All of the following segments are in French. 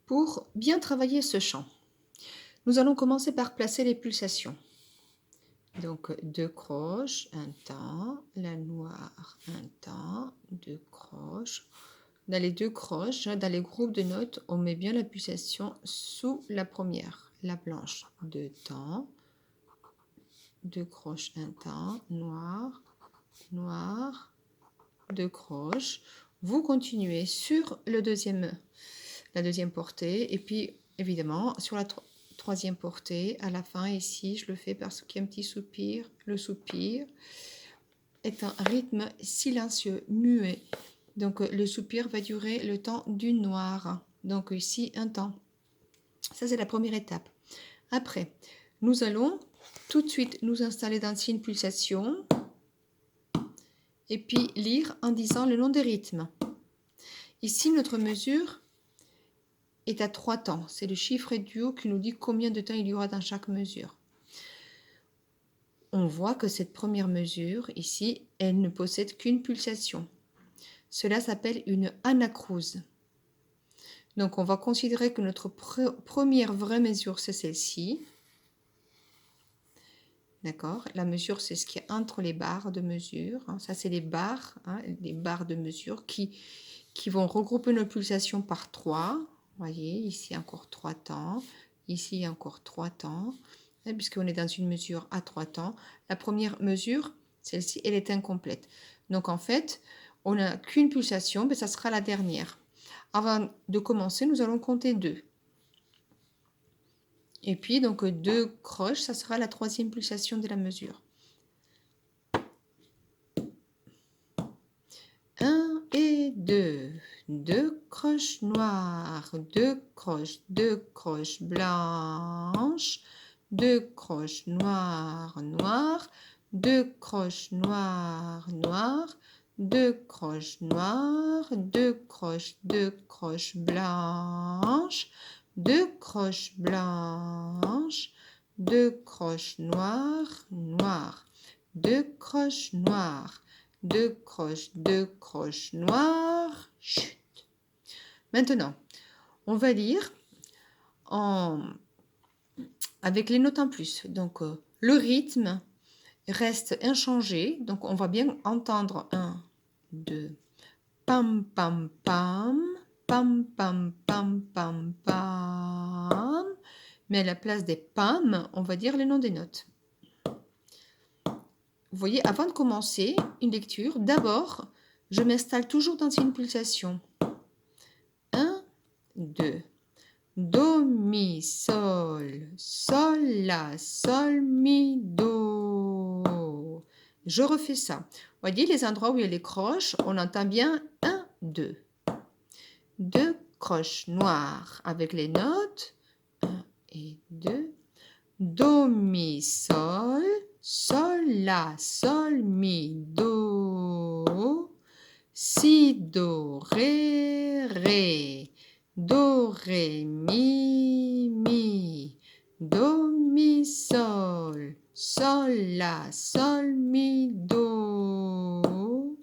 Pour bien travailler ce chant, nous allons commencer par placer les pulsations. Donc 2 croches, un temps, la noire, un temps, 2 croches. Dans les 2 croches, dans les groupes de notes, on met bien la pulsation sous la première, la blanche. 2 temps, 2 croches, un temps, noir, noir, 2 croches. Vous continuez sur la deuxième portée et puis évidemment sur la troisième portée à la fin ici je le fais parce qu'il y a un petit soupir. Le soupir est un rythme silencieux, muet, donc le soupir va durer le temps du noir, donc ici un temps. Ça c'est la première étape. Après nous allons tout de suite nous installer dans une pulsation et puis lire en disant le nom des rythmes. Ici notre mesure est à 3 temps. C'est le chiffre du haut qui nous dit combien de temps il y aura dans chaque mesure. On voit que cette première mesure, ici, elle ne possède qu'une pulsation. Cela s'appelle une anacrouse. Donc on va considérer que notre première vraie mesure, c'est celle-ci. D'accord? La mesure, c'est ce qui est entre les barres de mesure. Ça, c'est les barres de mesure qui vont regrouper nos pulsations par 3. Vous voyez, ici encore 3 temps, ici encore 3 temps, puisqu'on est dans une mesure à 3 temps. La première mesure, celle-ci, elle est incomplète. Donc en fait, on n'a qu'une pulsation, mais ça sera la dernière. Avant de commencer, nous allons compter 2. Et puis, donc 2 croches, ça sera la troisième pulsation de la mesure. 1 et 2. 2 croches noires, 2 croches blanches, 2 croches noires, noires, 2 croches noires, noires, 2 croches noires, 2 croches blanches, 2 croches blanches, 2 croches noires, noires, 2 croches noires, 2 croches noires. Chut. Maintenant, on va lire avec les notes en plus. Donc, le rythme reste inchangé. Donc, on va bien entendre 1, 2, pam, pam, pam, pam, pam, pam, pam, pam. Mais à la place des pam, on va dire les noms des notes. Vous voyez, avant de commencer une lecture, d'abord, je m'installe toujours dans une pulsation. 1, 2. Do, mi, sol, sol, la, sol, mi, do. Je refais ça. Vous voyez les endroits où il y a les croches, on entend bien 1, 2. 2 croches noires avec les notes. 1 et 2. Do, mi, sol, sol, la, sol, mi, do, si, do, ré, do, ré, mi, do, mi, sol, sol, la, sol, mi, do,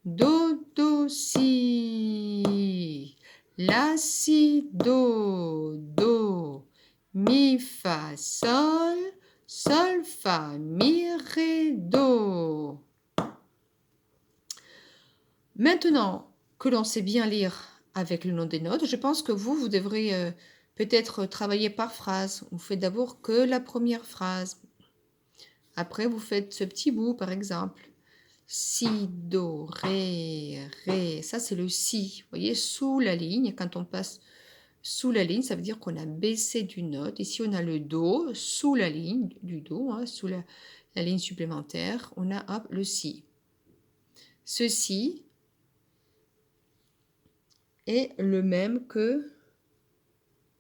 do, si, la, si, do, mi, fa, sol, sol, fa, mi, ré, do. Maintenant que l'on sait bien lire avec le nom des notes, je pense que vous devrez peut-être travailler par phrase. Vous faites d'abord que la première phrase. Après, vous faites ce petit bout, par exemple. Si, do, ré, ré. Ça, c'est le si. Vous voyez, sous la ligne, quand on passe sous la ligne, ça veut dire qu'on a baissé d'une note. Ici, on a le do, sous la ligne du do, sous la ligne supplémentaire, on a hop, le si. Ceci est le même que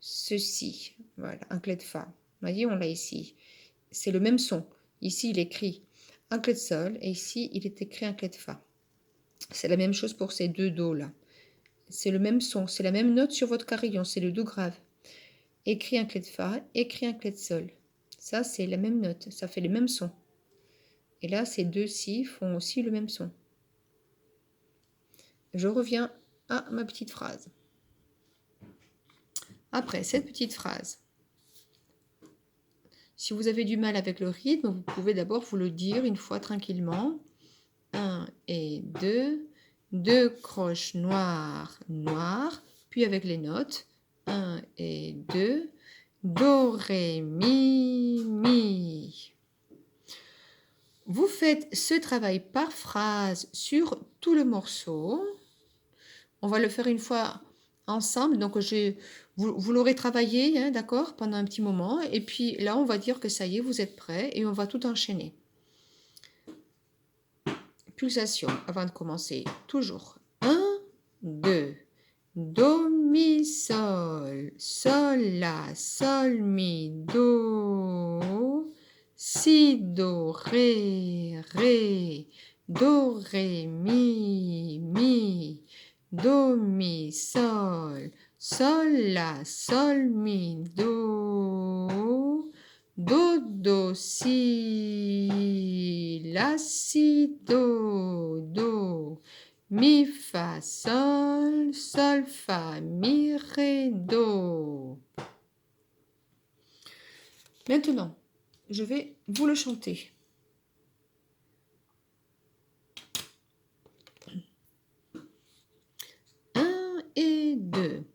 ceci. Voilà, un clé de fa. Vous voyez, on l'a ici. C'est le même son. Ici, il est écrit un clé de sol et ici, il est écrit un clé de fa. C'est la même chose pour ces deux do là. C'est le même son, c'est la même note sur votre carillon, c'est le do grave. Écrit un clé de fa, écrit un clé de sol. Ça, c'est la même note, ça fait le même son. Et là, ces deux si font aussi le même son. Je reviens à ma petite phrase. Après cette petite phrase, si vous avez du mal avec le rythme, vous pouvez d'abord vous le dire une fois tranquillement. 1 et 2, 2 croches noires, noires, puis avec les notes. 1 et 2, do, ré, mi, mi. Vous faites ce travail par phrase sur tout le morceau. On va le faire une fois ensemble. Donc, vous l'aurez travaillé, hein, d'accord, pendant un petit moment. Et puis là, on va dire que ça y est, vous êtes prêts et on va tout enchaîner. Pulsation avant de commencer. Toujours. 1, 2. Do, mi, sol. Sol, la, sol, mi, do. Si, do, ré, ré. Do, ré, mi, mi. Do, mi, sol. Sol, la, sol, mi, do. Do, do, si, la, si, do, do. Mi, fa, sol, sol, fa, mi, ré, do. Maintenant, je vais vous le chanter. Un et deux.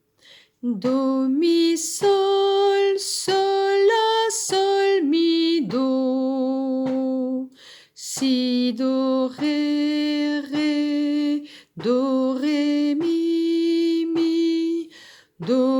Do, mi, sol, sol, la, sol, mi, do. Si, do, ré, ré. Do, ré, mi, mi. Do,